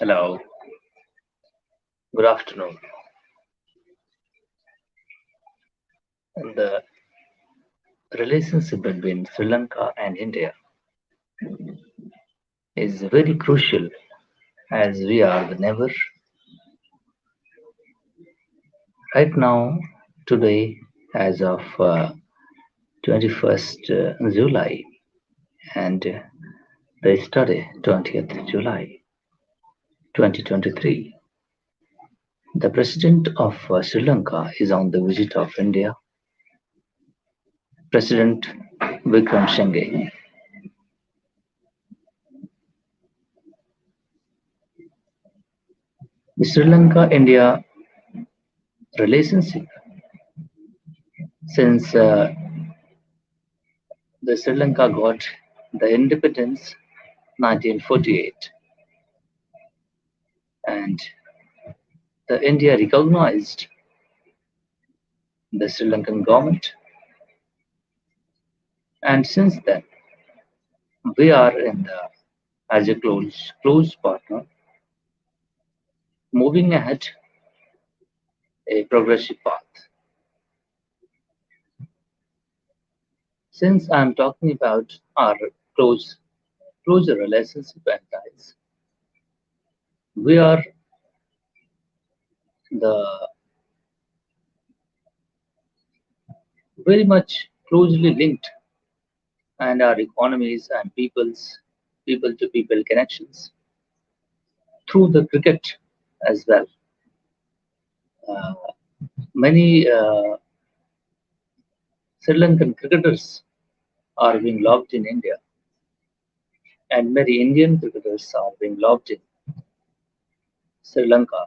Hello, good afternoon. And the relationship between Sri Lanka and India is very crucial as we are the neighbor. Right now, today, as of 21st July and the yesterday, 20th July 2023, the President of Sri Lanka is on the visit of India, President Weikremsinga. The Sri Lanka-India relationship since the Sri Lanka got the independence 1948 and the India recognized the Sri Lankan government, and since then we are in the as a close partner moving ahead a progressive path. Since I'm talking about our closer relationship and ties, we are the very much closely linked, and our economies and people to people connections through the cricket as well. Uh, Many Sri Lankan cricketers are being loved in India, and many Indian cricketers are being loved in Sri Lanka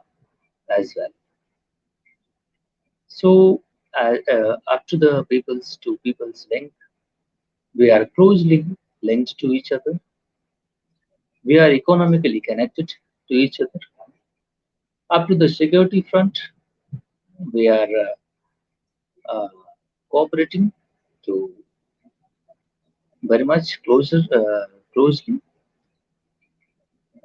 as well. So, up to the peoples to peoples link, we are closely linked to each other. We are economically connected to each other. Up to the security front, we are uh, cooperating to very much closely,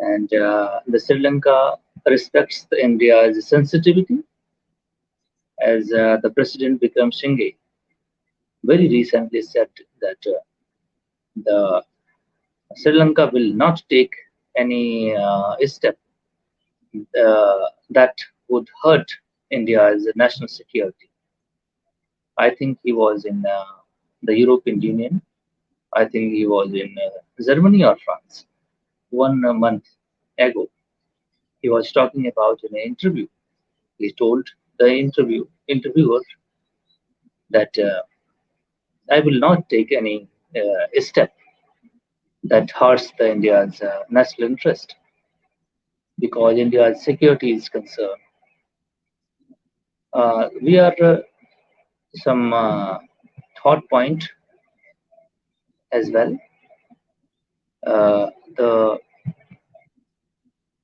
and the Sri Lanka respects the India's sensitivity, as the President Vikramsinghe very recently said that the Sri Lanka will not take any step that would hurt India's national security. I think he was in the European Union. I think he was in Germany or France 1 month ago. He was talking about in an interview. He told the interviewer that I will not take any step that hurts the India's national interest because India's security is concerned. We are some thought point as well. The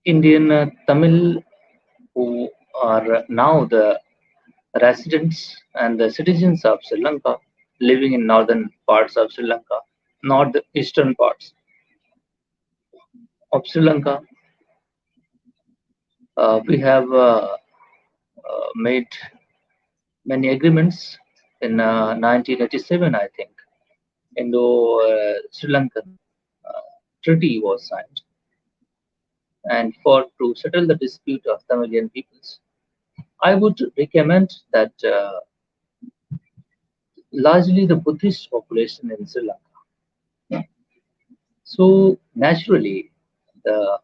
Indian Tamil who are now the residents and the citizens of Sri Lanka living in northern parts of Sri Lanka, northeastern parts of Sri Lanka. We have made many agreements in 1987, I think. Indo-Sri Lankan treaty was signed, and for to settle the dispute of Tamilian peoples, I would recommend that largely the Buddhist population in Sri Lanka. So naturally, the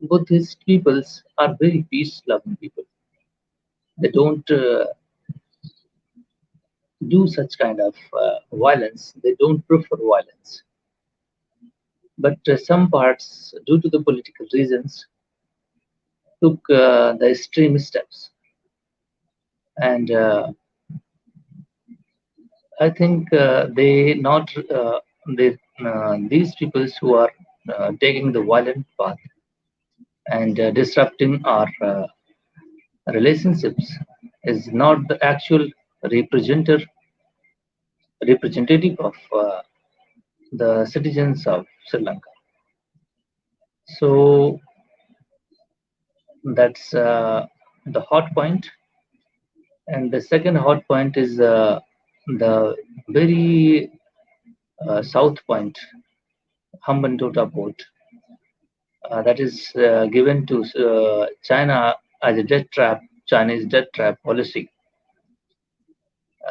Buddhist peoples are very peace-loving people. They don't do such kind of violence. They don't prefer violence. But some parts, due to the political reasons, took the extreme steps. And I think these peoples who are taking the violent path and disrupting our relationships is not the actual representative of the citizens of Sri Lanka. So That's the hot point. And the second hot point is the very south point, Hambantota port, that is given to China as a debt trap, Chinese debt trap policy.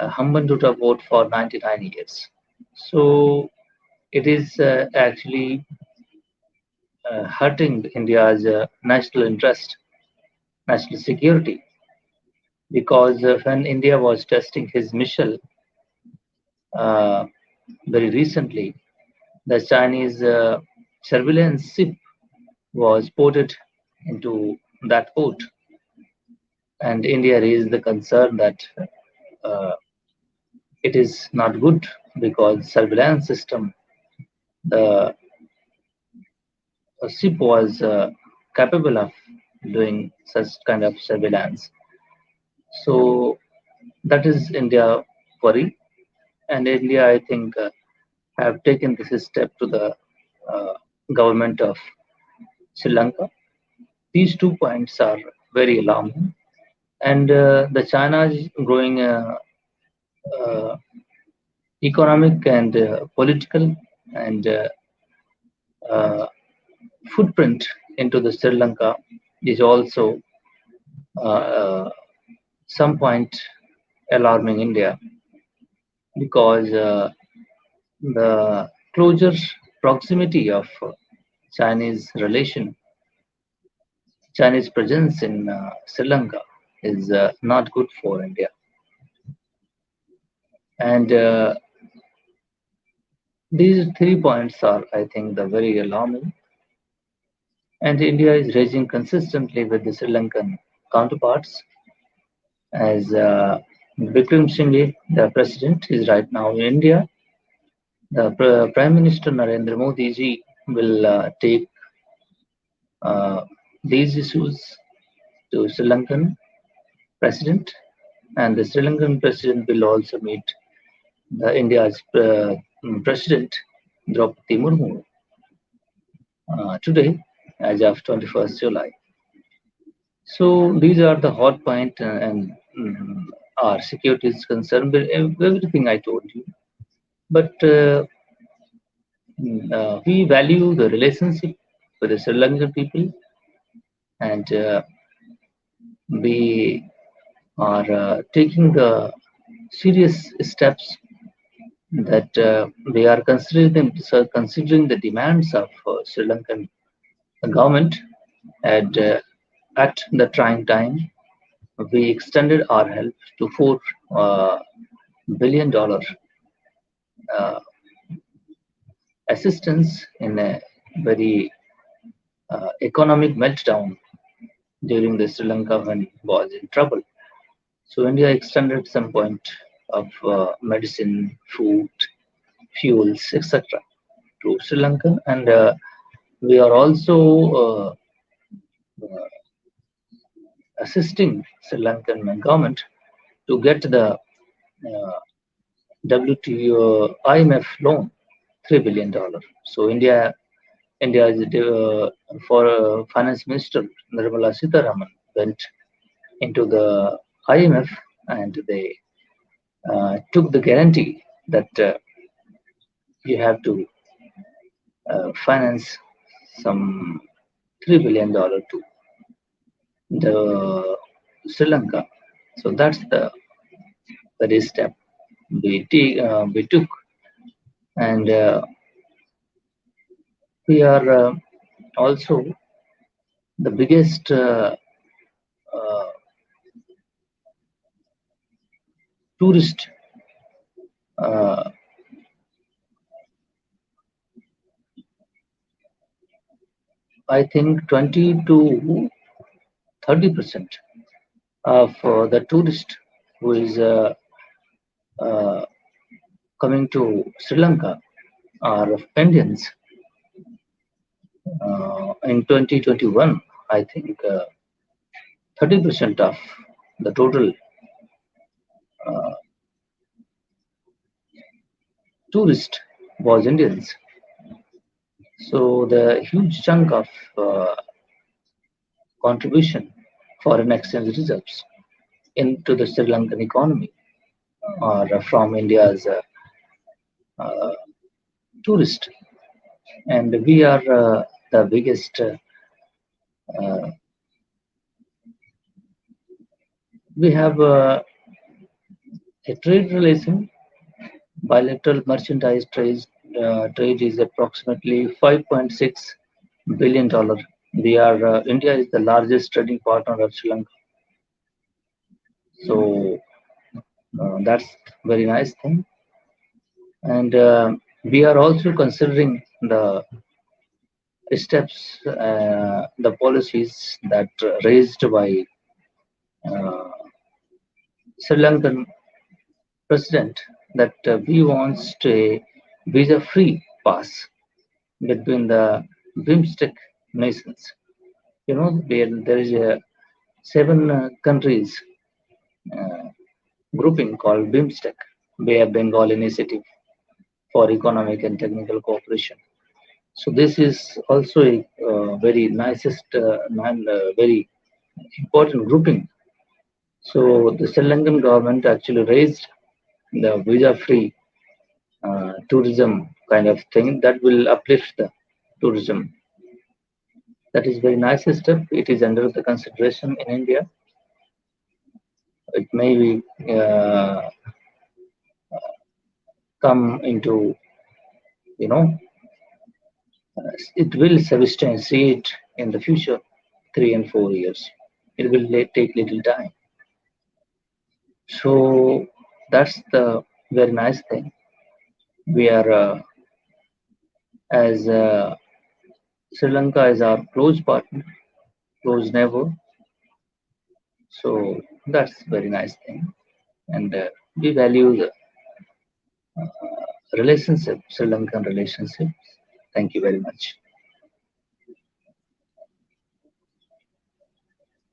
Hambantota port for 99 years. So it is actually hurting India's national interest, national security, because when India was testing his missile uh, very recently, the Chinese surveillance ship was ported into that port, and India raised the concern that uh, it is not good because surveillance system, the ship was capable of doing such kind of surveillance. So that is India worry, and India, I think, have taken this step to the uh, government of Sri Lanka. These 2 points are very alarming, and the China's growing uh, economic and political and uh, footprint into the Sri Lanka is also uh, some point alarming India because the closer proximity of Chinese relation, Chinese presence in Sri Lanka is not good for India. And these 3 points are, I think, the very alarming. And India is raising consistently with the Sri Lankan counterparts as Vikramsinga, the president, is right now in India. The Prime Minister Narendra Modi ji will take uh, these issues to Sri Lankan president, and the Sri Lankan president will also meet the India's president Draupadi Murmu today, as of 21st July. So these are the hot point and our security is concerned with everything I told you. But we value the relationship with the Sri Lankan people, and we are taking the serious steps that we are considering the demands of Sri Lankan government. And at the trying time, we extended our help to $4 billion uh, assistance in a very economic meltdown during the Sri Lanka when was in trouble. So India extended some point of medicine, food, fuels, etc. to Sri Lanka, and we are also assisting Sri Lankan government to get the WTO IMF loan, $3 billion. So India is for Finance Minister Nirmala Sitharaman went into the IMF and they took the guarantee that you have to finance some $3 billion to the Sri Lanka. So that's the very step we took, and we are also the biggest uh, tourist. Uh, I think 20 to 30% of the tourist who is uh, coming to Sri Lanka are of Indians. In 2021, I think 30% of the total uh, tourist was Indians. So the huge chunk of contribution foreign exchange reserves into the Sri Lankan economy or from India's uh, tourist. And we are the biggest, uh, we have a trade relation. Bilateral merchandise trade is approximately $5.6 billion. We are India is the largest trading partner of Sri Lanka, so that's very nice thing. And we are also considering the steps, the policies that raised by uh, Sri Lankan president that we wants a visa-free pass between the BIMSTEC nations. You know, there is a seven countries uh, grouping called BIMSTEC, Bay of Bengal Initiative for Economic and Technical Cooperation. So this is also a very nicest and very important grouping. So the Sri Lankan government actually raised the visa-free tourism kind of thing that will uplift the tourism. That is very nice step. It is under the consideration in India. It may be come into, you know, it will substantiate in the future, 3 and 4 years. It will take little time. So that's the very nice thing. We are as Sri Lanka is our close partner, close neighbor. So that's very nice thing, and we value the relationship, Sri Lankan relationship. Thank you very much.